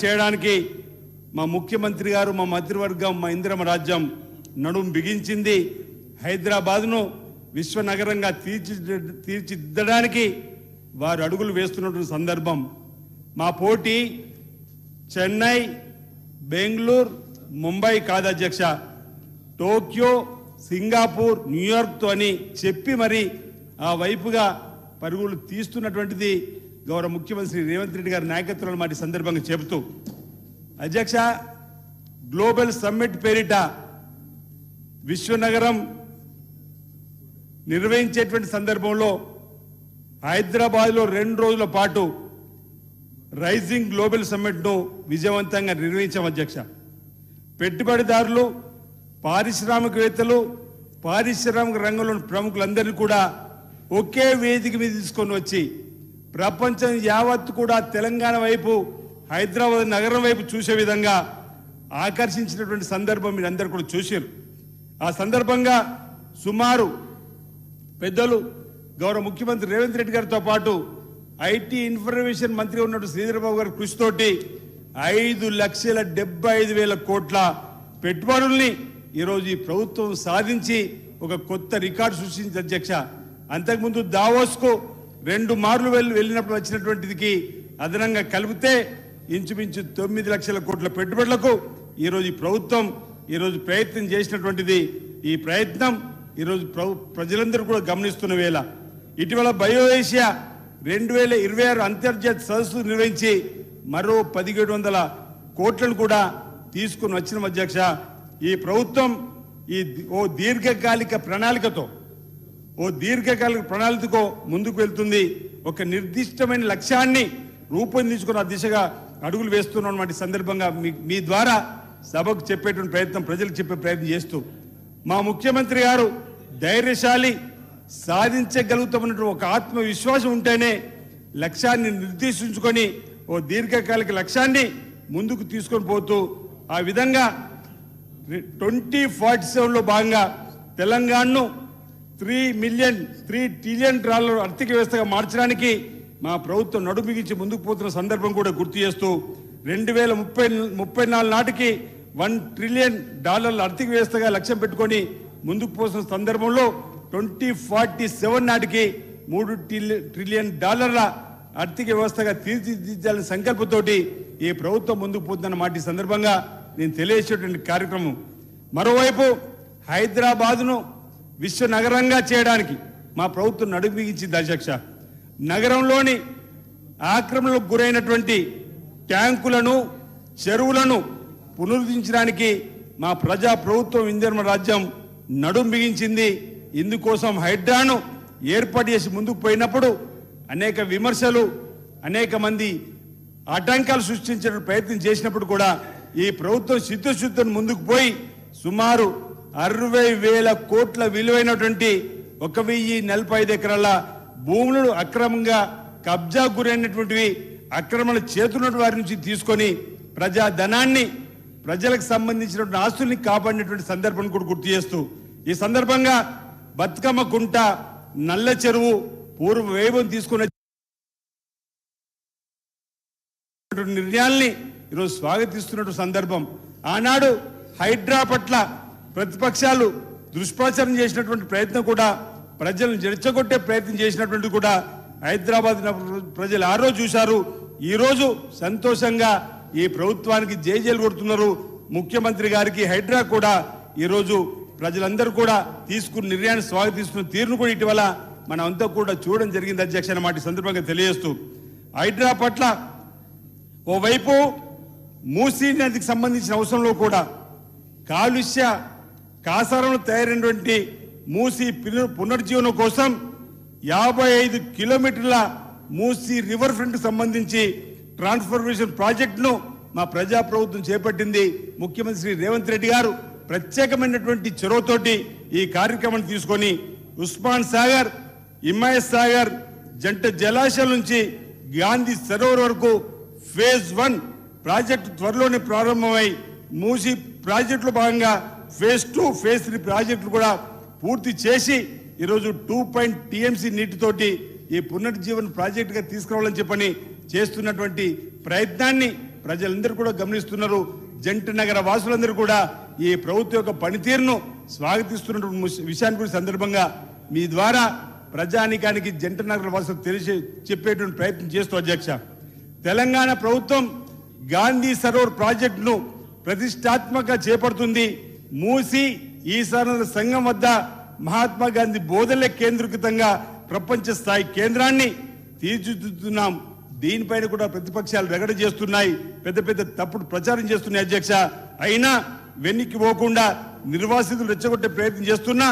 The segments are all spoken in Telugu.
చేయడానికి మా ముఖ్యమంత్రి గారు మా మంత్రివర్గం మా ఇందిరమ రాజ్యం నడుం బిగించింది. హైదరాబాద్ను విశ్వనగరంగా తీర్చిదిద్దడానికి వారు అడుగులు వేస్తున్నటువంటి సందర్భం. మా పోటీ చెన్నై, బెంగళూరు, ముంబై కాదు అధ్యక్ష, టోక్యో, సింగపూర్, న్యూయార్క్తో అని చెప్పి మరి ఆ వైపుగా పరుగులు తీస్తున్నటువంటిది గౌరవ ముఖ్యమంత్రి రేవంత్ రెడ్డి గారి నాయకత్వంలో మాట సందర్భంగా చెబుతూ, అధ్యక్ష గ్లోబల్ సమ్మిట్ పేరిట విశ్వనగరం నిర్వహించేటువంటి సందర్భంలో హైదరాబాద్లో 2 రోజుల పాటు రైజింగ్ గ్లోబల్ సమ్మిట్ను విజయవంతంగా నిర్వహించాం అధ్యక్ష. పెట్టుబడిదారులు, పారిశ్రామికవేత్తలు, పారిశ్రామిక రంగంలోని ప్రముఖులందరినీ కూడా ఒకే వేదిక మీద తీసుకొని వచ్చి ప్రపంచం యావత్తు కూడా తెలంగాణ వైపు, హైదరాబాద్ నగరం వైపు చూసే విధంగా ఆకర్షించినటువంటి సందర్భం మీరు అందరూ కూడా చూశారు. ఆ సందర్భంగా సుమారు పెద్దలు గౌరవ ముఖ్యమంత్రి రేవంత్ రెడ్డి గారితో పాటు ఐటీ ఇన్ఫర్మేషన్ మంత్రి ఉన్నట్టు శ్రీధరబాబు గారి కృషితోటి 5,75,000 కోట్ల పెట్టుబడుల్ని ఈరోజు ఈ ప్రభుత్వం సాధించి ఒక కొత్త రికార్డు సృష్టించింది అధ్యక్ష. అంతకుముందు దావోస్కు 2 మార్లు వెళ్ళినప్పుడు వచ్చినటువంటిదికి అదనంగా కలిపితే ఇంచుమించు 9 లక్షల కోట్ల పెట్టుబడులకు ఈరోజు ఈ ప్రభుత్వం ఈరోజు ప్రయత్నం చేసినటువంటిది. ఈ ప్రయత్నం ఈరోజు ప్రజలందరూ కూడా గమనిస్తున్న వేళ ఇటీవల బయోఏషియా 2026 అంతర్జాతీయ సదస్సు నిర్వహించి మరో 1,700 కోట్లను కూడా తీసుకుని వచ్చిన అధ్యక్ష. ఈ ప్రభుత్వం ఓ దీర్ఘకాలిక ప్రణాళికతో ముందుకు వెళ్తుంది. ఒక నిర్దిష్టమైన లక్ష్యాన్ని రూపొందించుకున్న దిశగా అడుగులు వేస్తున్నటువంటి సందర్భంగా మీ ద్వారా సభకు చెప్పేటువంటి ప్రయత్నం, ప్రజలకు చెప్పే ప్రయత్నం చేస్తూ, మా ముఖ్యమంత్రి గారు ధైర్యశాలి, సాధించగలుగుతామన్నటువంటి ఒక ఆత్మవిశ్వాసం ఉంటేనే లక్ష్యాన్ని నిర్దేశించుకొని ఓ దీర్ఘకాలిక లక్ష్యాన్ని ముందుకు తీసుకొని పోతూ ఆ విధంగా 2047లో భాగంగా తెలంగాణను $3 ట్రిలియన్ ఆర్థిక వ్యవస్థగా మార్చడానికి మా ప్రభుత్వం నడుమిగించి ముందుకు పోతున్న సందర్భం కూడా గుర్తు చేస్తూ 2034 నాటికి $1 ట్రిలియన్ ఆర్థిక వ్యవస్థగా లక్ష్యం పెట్టుకొని ముందుకు పోతున్న సందర్భంలో 2047 నాటికి $3 ట్రిలియన్ ఆర్థిక వ్యవస్థగా తీర్చిదిద్దాలని సంకల్పంతోటి ఈ ప్రభుత్వం ముందుకు పోతుందన్న మాట ఈ సందర్భంగా నేను తెలియజేసేటువంటి కార్యక్రమం. మరోవైపు హైదరాబాద్ను విశ్వ నగరంగా చేయడానికి మా ప్రభుత్వం నడుమిగించింది అధ్యక్ష. నగరంలోని ఆక్రమణలకు గురైనటువంటి ట్యాంకులను, చెరువులను పునరుద్ధరించడానికి మా ప్రజా ప్రభుత్వం ఇందిరమ రాజ్యం నడుం బిగించింది. ఇందుకోసం హైడ్రాను ఏర్పాటు చేసి ముందుకు పోయినప్పుడు అనేక విమర్శలు, అనేక మంది ఆటంకాలు సృష్టించే ప్రయత్నం చేసినప్పుడు కూడా ఈ ప్రభుత్వం చిత్తశుద్ధిని ముందుకు పోయి సుమారు 60,000 కోట్ల విలువైనటువంటి 1,045 ఎకరాల భూములను అక్రమంగా కబ్జా గురైనటువంటివి, అక్రమణ చేతున్న వారి నుంచి తీసుకొని ప్రజా ధనాన్ని, ప్రజలకు సంబంధించినటువంటి ఆస్తుల్ని కాపాడినటువంటి సందర్భం కూడా గుర్తు చేస్తూ, ఈ సందర్భంగా బతుకమ్మ కుంట, నల్ల చెరువు పూర్వ వైభవం తీసుకున్న నిర్ణయాల్ని ఈరోజు స్వాగతిస్తున్నటువంటి సందర్భం. ఆనాడు హైడ్రా పట్ల ప్రతిపక్షాలు దుష్ప్రచారం చేసినటువంటి ప్రయత్నం కూడా, ప్రజలను జడిచగొట్టే ప్రయత్నం చేసినటువంటి కూడా హైదరాబాద్ ప్రజలు ఆ రోజు చూశారు. ఈ రోజు సంతోషంగా ఈ ప్రభుత్వానికి జైజేలు కొడుతున్నారు. ముఖ్యమంత్రి గారికి హైడ్రా కూడా ఈరోజు ప్రజలందరూ కూడా తీసుకున్న నిర్ణయాన్ని స్వాగతిస్తున్న తీరును కూడా ఇటీవల మనం అంతా కూడా చూడడం జరిగింది అధ్యక్ష అన్నమాట సందర్భంగా తెలియజేస్తూ, హైడ్రా పట్ల ఓవైపు మూసీ నదికి సంబంధించిన అవసరంలో కూడా కాలుష్య కాసారంలో తయారైనటువంటి మూసీ పునర్జీవనం కోసం 55 కిలోమీటర్ల మూసీ రివర్ ఫ్రంట్ సంబంధించి ట్రాన్స్ఫర్మేషన్ ప్రాజెక్టును మా ప్రజా ప్రభుత్వం చేపట్టింది. ముఖ్యమంత్రి రేవంత్ రెడ్డి గారు ప్రత్యేకమైనటువంటి చొరవతోటి ఈ కార్యక్రమాన్ని తీసుకొని ఉస్మాన్ సాగర్, హిమాయత్ సాగర్ జంట జలాశయాల నుంచి గాంధీ సరోవర్ వరకు ఫేజ్ 1 ప్రాజెక్టు త్వరలోనే ప్రారంభమై మూసీ ప్రాజెక్టులో భాగంగా ఫేజ్ 2, ఫేజ్ 3 ప్రాజెక్టులు కూడా పూర్తి చేసి ఈరోజు 2 TMC నీటితోటి ఈ పునర్జీవన ప్రాజెక్టుగా తీసుకురావాలని చెప్పని చేస్తున్నటువంటి ప్రయత్నాన్ని ప్రజలందరూ కూడా గమనిస్తున్నారు. జంట నగర వాసులందరూ కూడా ఈ ప్రభుత్వం యొక్క పనితీరును స్వాగతిస్తున్న విషయాన్ని కూడా సందర్భంగా మీ ద్వారా ప్రజానికానికి జంట నగర వాసులు తెలిసి చెప్పేటువంటి ప్రయత్నం చేస్తూ అధ్యక్ష, తెలంగాణ ప్రభుత్వం గాంధీ సరోవర్ ప్రాజెక్టును ప్రతిష్టాత్మకంగా చేపడుతుంది. మూసి ఈశాన్య సంఘం వద్ద మహాత్మా గాంధీ బోధనలే కేంద్రీకృతంగా ప్రపంచ స్థాయి కేంద్రాన్ని తీర్చిదిద్దుతున్నాం. దీనిపైన కూడా ప్రతిపక్షాలు రగడ చేస్తున్నాయి, పెద్ద పెద్ద తప్పుడు ప్రచారం చేస్తున్నాయి అధ్యక్ష. అయినా వెనక్కి పోకుండా నిర్వాసితులు రెచ్చగొట్టే ప్రయత్నం చేస్తున్నా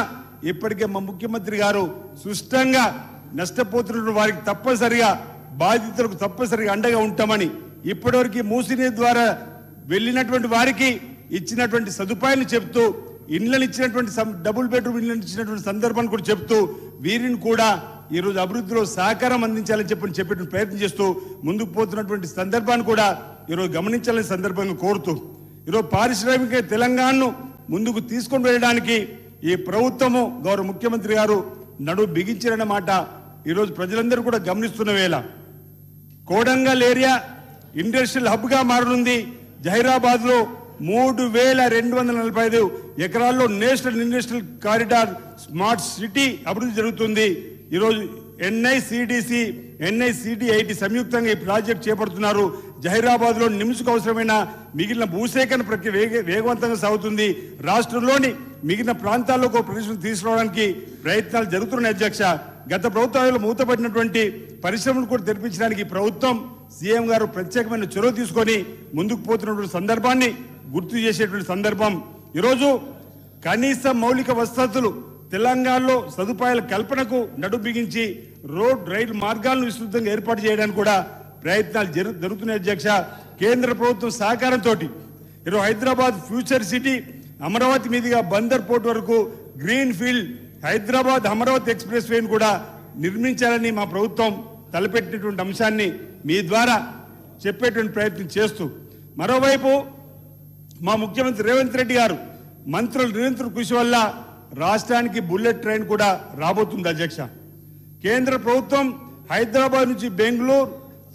ఇప్పటికే మా ముఖ్యమంత్రి గారు సుష్టంగా నష్టపోతున్న వారికి తప్పనిసరిగా బాధితులకు తప్పనిసరిగా అండగా ఉంటామని ఇప్పటివరకు మూసిని ద్వారా వెళ్ళినటువంటి వారికి ఇచ్చినటువంటి సదుపాయాలు చెప్తూ, ఇండ్లను ఇచ్చినటువంటి డబుల్ బెడ్రూమ్ ఇండ్లను ఇచ్చినటువంటి సందర్భాన్ని కూడా చెప్తూ వీరిని కూడా ఈరోజు అభివృద్ధిలో సహకారం అందించాలని చెప్పేటువంటి ప్రయత్నం చేస్తూ ముందుకు పోతున్నటువంటి సందర్భాన్ని కూడా ఈరోజు గమనించాలని సందర్భంగా కోరుతూ ఈరోజు పారిశ్రామిక తెలంగాణను ముందుకు తీసుకొని వెళ్ళడానికి ఈ ప్రభుత్వము గౌరవ ముఖ్యమంత్రి గారు నడుము బిగించారన్న మాట ఈరోజు ప్రజలందరూ కూడా గమనిస్తున్న వేళ కోడంగల్ ఏరియా ఇండస్ట్రియల్ హబ్ గా మారనుంది. జహీరాబాద్ లో 3245 ఎకరాల్లో national industrial corridor smart city అభివృద్ధి జరుగుతుంది. ఈరోజు NICDC సంయుక్తంగా ఈ ప్రాజెక్ట్ చేపడుతున్నారు. జహీరాబాద్ లో నిమ్స్కు అవసరమైన మిగిలిన భూసేకరణ ప్రక్రియ వేగవంతంగా సాగుతుంది. రాష్ట్రంలోని మిగిలిన ప్రాంతాల్లో ప్రదేశం తీసుకురావడానికి ప్రయత్నాలు జరుగుతున్నాయి అధ్యక్ష. గత ప్రభుత్వాలలో మూతపడినటువంటి పరిశ్రమలు కూడా తెరిపించడానికి ప్రభుత్వం సీఎం గారు ప్రత్యేకమైన చొరవ తీసుకొని ముందుకు పోతున్నటువంటి సందర్భాన్ని గుర్తు చేసేటువంటి సందర్భం. ఈరోజు కనీస మౌలిక వసతులు తెలంగాణలో సదుపాయాల కల్పనకు నడుం బిగించి రోడ్ రైలు మార్గాలను విస్తృతంగా ఏర్పాటు చేయడానికి కూడా ప్రయత్నాలు జరుగుతున్నాయి అధ్యక్ష. కేంద్ర ప్రభుత్వం సహకారంతో ఈరోజు హైదరాబాద్ ఫ్యూచర్ సిటీ అమరావతి మీదుగా బందర్ పోర్ట్ వరకు green field Hyderabad Amaravati express వేని కూడా నిర్మించాలని మా ప్రభుత్వం తలపెట్టినటువంటి అంశాన్ని మీ ద్వారా చెప్పేటువంటి ప్రయత్నం చేస్తూ, మరోవైపు మా ముఖ్యమంత్రి రేవంత్ రెడ్డి గారు మంత్రుల నిరంతర కృషి వల్ల రాష్ట్రానికి బుల్లెట్ ట్రైన్ కూడా రాబోతుంది అధ్యక్ష. కేంద్ర ప్రభుత్వం హైదరాబాద్ నుంచి బెంగళూరు,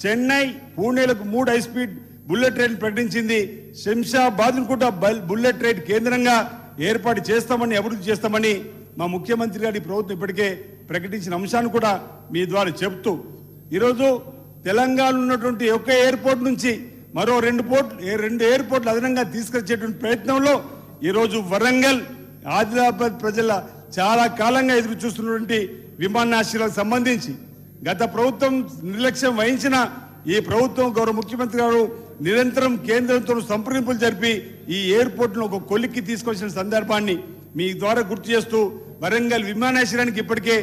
చెన్నై, పూణేలకు 3 హైస్పీడ్ బుల్లెట్ ట్రైన్ ప్రకటించింది. శంషాబాద్ కూడా బుల్లెట్ ట్రైన్ కేంద్రంగా ఏర్పాటు చేస్తామని, అభివృద్ధి చేస్తామని మా ముఖ్యమంత్రి గారి ప్రభుత్వం ఇప్పటికే ప్రకటించిన అంశాన్ని కూడా మీ ద్వారా చెబుతూ ఈరోజు తెలంగాణ ఉన్నటువంటి ఒక్క ఎయిర్పోర్ట్ నుంచి మరో 2 ఎయిర్పోర్ట్లు అదనంగా తీసుకొచ్చేటువంటి ప్రయత్నంలో ఈరోజు వరంగల్, ఆదిలాబాద్ ప్రజల చాలా కాలంగా ఎదురు చూస్తున్నటువంటి విమానాశ్రయాలకు సంబంధించి గత ప్రభుత్వం నిర్లక్ష్యం వహించిన ఈ ప్రభుత్వం గౌరవ ముఖ్యమంత్రి గారు నిరంతరం కేంద్రంతో సంప్రదింపులు జరిపి ఈ ఎయిర్పోర్ట్ను ఒక కొలిక్కి తీసుకొచ్చిన సందర్భాన్ని మీ ద్వారా గుర్తు చేస్తూ వరంగల్ విమానాశ్రయానికి ఇప్పటికే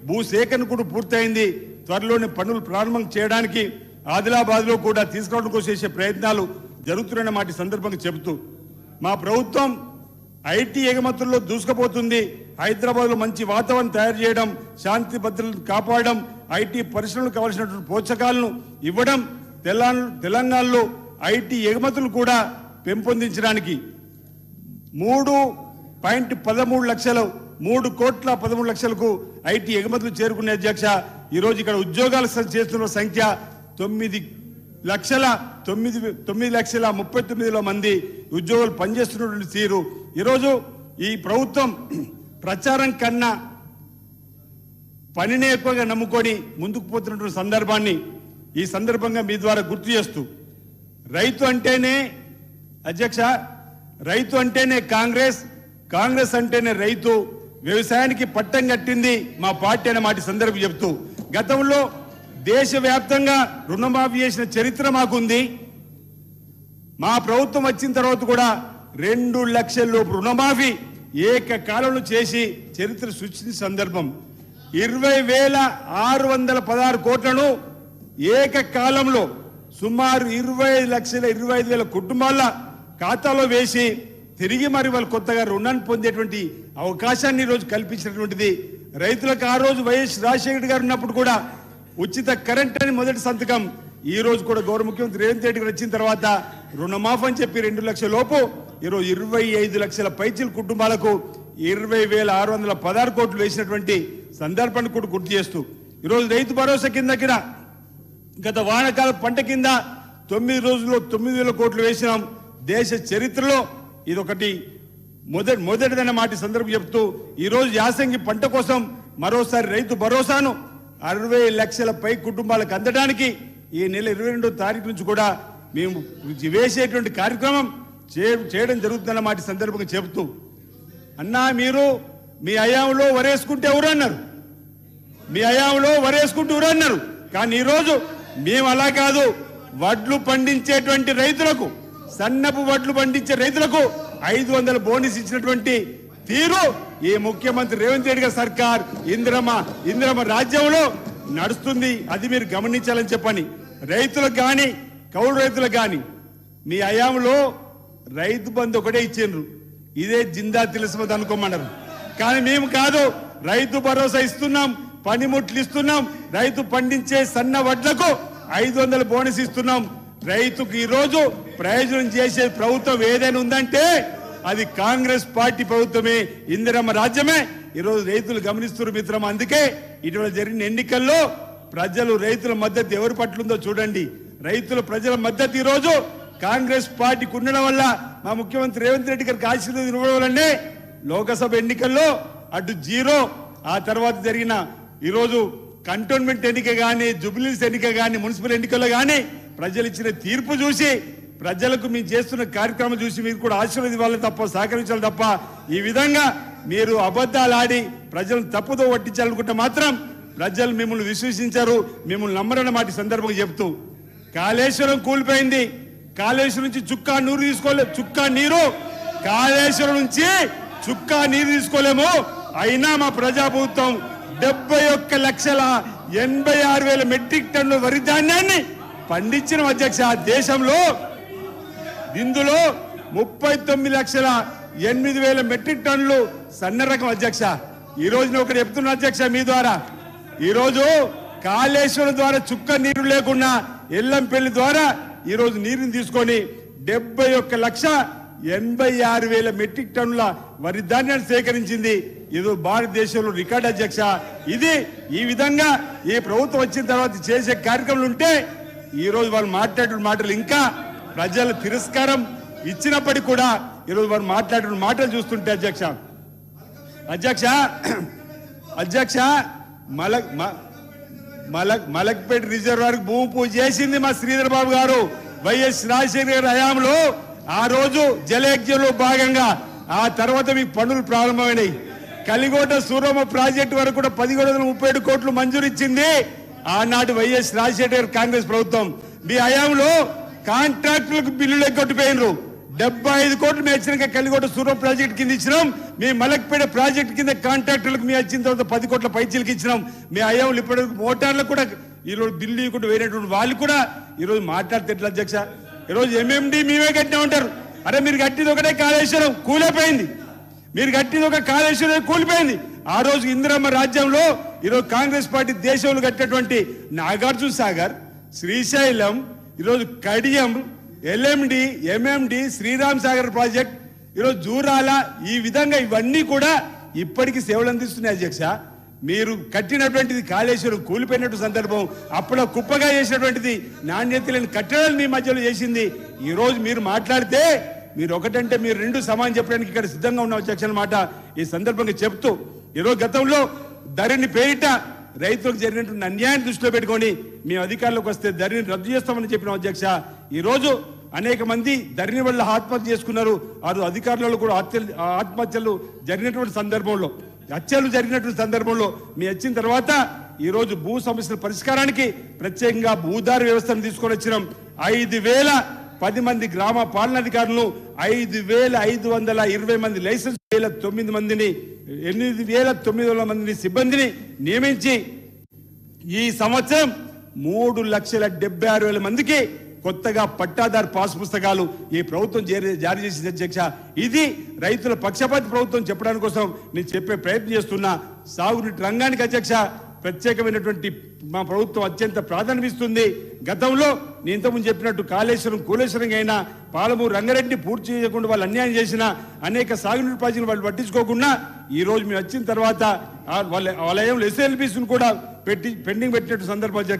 భూసేకరణ కూడా పూర్తయింది. త్వరలోనే పనులు ప్రారంభం చేయడానికి ఆదిలాబాద్ లో కూడా తీసుకురావడం కోసం చేసే ప్రయత్నాలు జరుగుతున్న మాట సందర్భంగా చెబుతూ మా ప్రభుత్వం ఐటీ ఎగుమతుల్లో దూసుకుపోతుంది. హైదరాబాద్ లో మంచి వాతావరణం తయారు చేయడం, శాంతి భద్రతలను కాపాడడం, ఐటీ పరిశ్రమలకు కావాల్సినటువంటి ప్రోత్సాహకాలను ఇవ్వడం, తెలంగాణలో ఐటీ ఎగుమతులు కూడా పెంపొందించడానికి 3 కోట్ల 13 లక్షలకు ఐటీ ఎగుమతులు చేరుకునే అధ్యక్ష. ఈరోజు ఇక్కడ ఉద్యోగాలు చేస్తున్న సంఖ్య 9,39,039 మంది ఉద్యోగులు పనిచేస్తున్నటువంటి తీరు. ఈరోజు ఈ ప్రభుత్వం ప్రచారం కన్నా పనిని ఎక్కువగా నమ్ముకొని ముందుకు పోతున్నటువంటి సందర్భాన్ని ఈ సందర్భంగా మీ ద్వారా గుర్తు చేస్తూ, రైతు అంటేనే అధ్యక్ష, రైతు అంటేనే కాంగ్రెస్, కాంగ్రెస్ అంటేనే రైతు, వ్యవసాయానికి పట్టం కట్టింది మా పార్టీ అనే మాట సందర్భం చెప్తూ గతంలో దేశవ్యాప్తంగా రుణమాఫీ చేసిన చరిత్ర మాకుంది. మా ప్రభుత్వం వచ్చిన తర్వాత కూడా 2 లక్షల లోపు రుణమాఫీ ఏకకాలంలో చేసి చరిత్ర సృష్టించిన సందర్భం. 20,616 కోట్లను ఏకకాలంలో సుమారు 25,000 కుటుంబాల ఖాతాలో వేసి తిరిగి మరి వాళ్ళు కొత్తగా రుణాన్ని పొందేటువంటి అవకాశాన్ని ఈరోజు కల్పించినటువంటిది. రైతులకు ఆ రోజు వైఎస్ రాజశేఖర గారు ఉన్నప్పుడు కూడా ఉచిత కరెంట్ అని మొదటి సంతకం, ఈ రోజు కూడా గౌరవ ముఖ్యమంత్రి రేవంత్ రెడ్డి గారు వచ్చిన తర్వాత రుణమాఫీ అని చెప్పి 2 లక్షల లోపు ఈరోజు 25 లక్షల పైచిల కుటుంబాలకు 20,616 కోట్లు వేసినటువంటి సందర్భాన్ని కూడా గుర్తు చేస్తూ ఈరోజు రైతు భరోసా కింద గత వానాకాల పంట కింద 9 రోజుల్లో 9,000 కోట్లు వేసినాం. దేశ చరిత్రలో ఇదొకటి మొదటిదన్న మాట సందర్భం చెప్తూ ఈరోజు యాసంగి పంట కోసం మరోసారి రైతు భరోసాను 60 లక్షల పై కుటుంబాలకు అందడానికి ఈ నెల 22వ తారీఖు నుంచి కూడా మేము వేసేటువంటి కార్యక్రమం చేయడం జరుగుతుందన్న మాట సందర్భంగా చెబుతూ, అన్నా మీరు మీ హయాంలో వరేసుకుంటే ఎవరన్నారు, మీ హయాంలో వరేసుకుంటూ ఎవరన్నారు. కానీ ఈరోజు మేము అలా కాదు, వడ్లు పండించేటువంటి రైతులకు, సన్నపు వడ్లు పండించే రైతులకు 500 బోనస్ ఇచ్చినటువంటి తీరు ఈ ముఖ్యమంత్రి రేవంత్ రెడ్డి గారి సర్కార్ ఇందిరమ్మ రాజ్యంలో నడుస్తుంది. అది మీరు గమనించాలని చెప్పని రైతులకు కానీ కౌలు రైతులకు కానీ మీ హయాంలో రైతు బంధు ఒకటే ఇచ్చిండ్రు, ఇదే జిందా తిలస్మత్ అనుకోమన్నారు. కానీ మేము కాదు, రైతు భరోసా ఇస్తున్నాం, పనిముట్లు ఇస్తున్నాం, రైతు పండించే సన్న వడ్లకు 500 బోనస్ ఇస్తున్నాం. రైతుకు ఈరోజు ప్రయోజనం చేసే ప్రభుత్వం ఏదైనా ఉందంటే అది కాంగ్రెస్ పార్టీ ప్రభుత్వమే, ఇందిరమ్మ రాజ్యమే. ఈరోజు రైతులు గమనిస్తున్నారు మిత్రం. అందుకే ఇటీవల జరిగిన ఎన్నికల్లో ప్రజలు రైతుల మద్దతు ఎవరి పట్ల ఉందో చూడండి. ప్రజల మద్దతు ఈరోజు కాంగ్రెస్ పార్టీకి ఉండడం వల్ల, మా ముఖ్యమంత్రి రేవంత్ రెడ్డి గారికి ఆశీర్వాదం ఇవ్వడం వల్లనే లోకసభ ఎన్నికల్లో అటు 0, ఆ తర్వాత జరిగిన ఈరోజు కంటోన్మెంట్ ఎన్నిక కానీ, జుబ్లీస్ ఎన్నిక కానీ, మున్సిపల్ ఎన్నికల్లో కానీ ప్రజలు ఇచ్చిన తీర్పు చూసి, ప్రజలకు మేము చేస్తున్న కార్యక్రమం చూసి మీరు కూడా ఆశీర్వాదం ఇవ్వాలి తప్ప, సహకరించాలి తప్ప, ఈ విధంగా మీరు అబద్ధాలు ఆడి ప్రజలను తప్పుదో పట్టించాలనుకుంటే మాత్రం ప్రజలు మిమ్మల్ని విశ్వసించారు, మిమ్మల్ని నమ్మరన్న మాట సందర్భంగా చెప్తూ, కాళేశ్వరం కూలిపోయింది. కాళేశ్వరం నుంచి చుక్కా నీరు కాళేశ్వరం నుంచి చుక్కా నీరు తీసుకోలేము. అయినా మా ప్రజాప్రభుత్వం 71,86,000 మెట్రిక్ టన్నుల వరి ధాన్యాన్ని పండించిన అధ్యక్ష దేశంలో. ఇందులో 39,08,000 మెట్రిక్ టన్నులు సన్న రకం అధ్యక్ష. ఈ రోజున ఒకటి చెప్తున్నా అధ్యక్ష మీ ద్వారా, ఈరోజు కాళేశ్వరం ద్వారా చుక్క నీరు లేకుండా ఎల్లంపల్లి ద్వారా ఈరోజు నీరుని తీసుకొని 71,86,000 మెట్రిక్ టన్నుల వరి ధాన్యాన్ని సేకరించింది. ఇది భారతదేశంలో రికార్డు అధ్యక్ష. ఇది ఈ విధంగా ఈ ప్రభుత్వం వచ్చిన తర్వాత చేసే కార్యక్రమాలు ఉంటే ఈరోజు వాళ్ళు మాట్లాడిన మాటలు ఇంకా ప్రజల తిరస్కారం ఇచ్చినప్పటికీ కూడా ఈరోజు వారు మాట్లాడిన మాటలు చూస్తుంటే అధ్యక్ష మలక్పేట రిజర్వాయర్ భూమి పూజ చేసింది మా శ్రీధర్ బాబు గారు, వైఎస్ రాజశేఖర గారి హయాంలో. ఆ రోజు జలయజ్ఞంలో భాగంగా ఆ తర్వాత మీకు పనులు ప్రారంభమైనాయి. కలిగోట సూరమ్మ ప్రాజెక్టు వరకు కూడా 1737 కోట్లు మంజూరు ఇచ్చింది ఆనాటి వైఎస్ రాజశేఖర గారి కాంగ్రెస్ ప్రభుత్వం. మీ హయాంలో కాంట్రాక్టులకు బిల్లులు ఎగ్గొట్టిపోయినరు. 75 కోట్లు మేము ఇచ్చినాక కలిగోట సూరమ్మ ప్రాజెక్టు కింద ఇచ్చినాం. మీ మలక్పేట ప్రాజెక్టు కింద కాంట్రాక్టులకు మేము వచ్చిన తర్వాత 10 కోట్ల పైచీలకు ఇచ్చినాం. మీ హయాంలో ఇప్పటి మోటార్లకు కూడా ఈరోజు బిల్లు కూడా వేరేటువంటి వాళ్ళు కూడా ఈరోజు మాట్లాడితే ఎట్లా అధ్యక్ష? ఈరోజు ఎంఎండి మేమే కట్టినా ఉంటారు. అరే మీరు కట్టింది ఒకటే కాళేశ్వరం కూలిపోయింది, మీరు కట్టింది ఒక కాళేశ్వరం కూలిపోయింది. ఆ రోజు ఇందిరమ్మ రాజ్యంలో ఈరోజు కాంగ్రెస్ పార్టీ దేశంలో కట్టినటువంటి నాగార్జున సాగర్, శ్రీశైలం, ఈరోజు Kadiam, LMD, MMD, Sriram Sagar project, ఈరోజు జూరాల, ఈ విధంగా ఇవన్నీ కూడా ఇప్పటికీ సేవలు అందిస్తున్నాయి అధ్యక్ష. మీరు కట్టినటువంటిది కాళేశ్వరం కూలిపోయినట్టు సందర్భం, అప్పుడు కుప్పగా చేసినటువంటిది నాణ్యత లేని కట్టడాలు మీ మధ్యలో చేసింది. ఈ రోజు మీరు మాట్లాడితే మీరు ఒకటంటే మీరు 2 సమానం చెప్పడానికి ఇక్కడ సిద్ధంగా ఉన్న అధ్యక్ష మాట ఈ సందర్భంగా చెప్తూ, ఈరోజు గతంలో ధరణి పేరిట రైతులకు జరిగినటువంటి అన్యాయం దృష్టిలో పెట్టుకొని మేము అధికారంలోకి వస్తే ధరణిని రద్దు చేస్తామని చెప్పిన అధ్యక్ష. ఈ రోజు అనేక మంది ధరణి వల్ల ఆత్మహత్య చేసుకున్నారు. ఆ అధికారులలో కూడా ఆత్మహత్యలు జరిగినటువంటి సందర్భంలో, హత్యలు జరిగినటువంటి సందర్భంలో మీ వచ్చిన తర్వాత ఈ రోజు భూ సమస్యల పరిష్కారానికి ప్రత్యేకంగా భూదారి వ్యవస్థను తీసుకొని వచ్చినాం. 5,010 మంది గ్రామ పాలనాధికారులు, 5,520 మంది లైసెన్స్, 9 మందిని 8,900 మంది సిబ్బందిని నియమించి ఈ సంవత్సరం 3,76,000 మందికి కొత్తగా పట్టాదారు పాస్ పుస్తకాలు ఈ ప్రభుత్వం జారీ చేసింది అధ్యక్ష. ఇది రైతుల పక్షపాతి ప్రభుత్వం చెప్పడానికి కోసం నేను చెప్పే ప్రయత్నం చేస్తున్నా. సాగునీటి రంగానికి అధ్యక్ష ప్రత్యేకమైనటువంటి మా ప్రభుత్వం అత్యంత ప్రాధాన్యం ఇస్తుంది. గతంలో నేను ఇంతకుముందు చెప్పినట్టు కాళేశ్వరం కూలేశ్వరం అయినా, పాలమూరు రంగారెడ్డి పూర్తి చేయకుండా వాళ్ళు అన్యాయం చేసిన అనేక సాగునీటి ప్రాజెక్టులు వాళ్ళు పట్టించుకోకుండా ఈ రోజు మేము వచ్చిన తర్వాత వాళ్ళ ఎస్ఎల్బీస్ కూడా పెండింగ్ పెట్టినట్టు సందర్భం అధ్యక్ష.